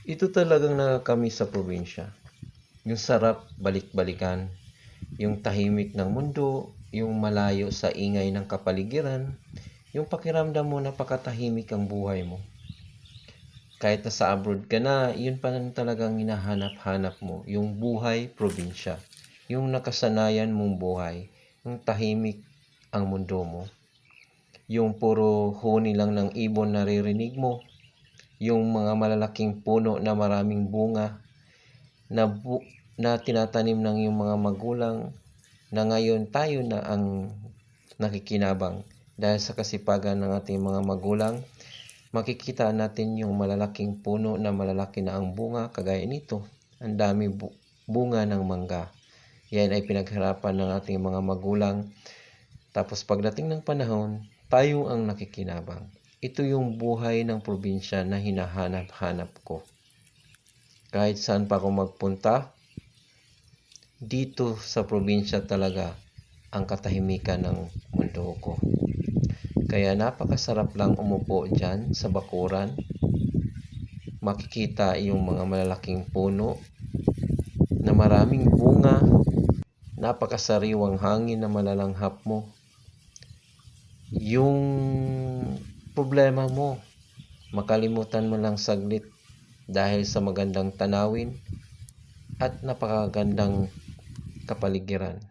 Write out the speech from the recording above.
Ito talagang nakakamiss sa probinsya. Yung sarap balik-balikan, yung tahimik ng mundo, yung malayo sa ingay ng kapaligiran, yung pakiramdam mo napakatahimik ang buhay mo. Kahit nasa abroad ka na, yun pa rin talagang hinahanap-hanap mo, yung buhay probinsya. Yung nakasanayan mong buhay, yung tahimik ang mundo mo. Yung puro huni lang ng ibon naririnig mo, yung mga malalaking puno na maraming bunga na tinatanim ng yung mga magulang na ngayon tayo na ang nakikinabang dahil sa kasipagan ng ating mga magulang. Makikita natin yung malalaking puno na malalaki na ang bunga kagaya nito. Ang dami bunga ng mangga. Yan ay pinaghirapan ng ating mga magulang. Tapos pagdating ng panahon, tayo ang nakikinabang. Ito yung buhay ng probinsya na hinahanap-hanap ko. Kahit saan pa ako magpunta, dito sa probinsya talaga ang katahimikan ng mundo ko. Kaya napakasarap lang umupo dyan sa bakuran. Makikita yung mga malalaking puno na maraming bunga, napakasariwang hangin na malalanghap mo. Yung problema mo, makalimutan mo lang saglit dahil sa magandang tanawin at napakagandang kapaligiran.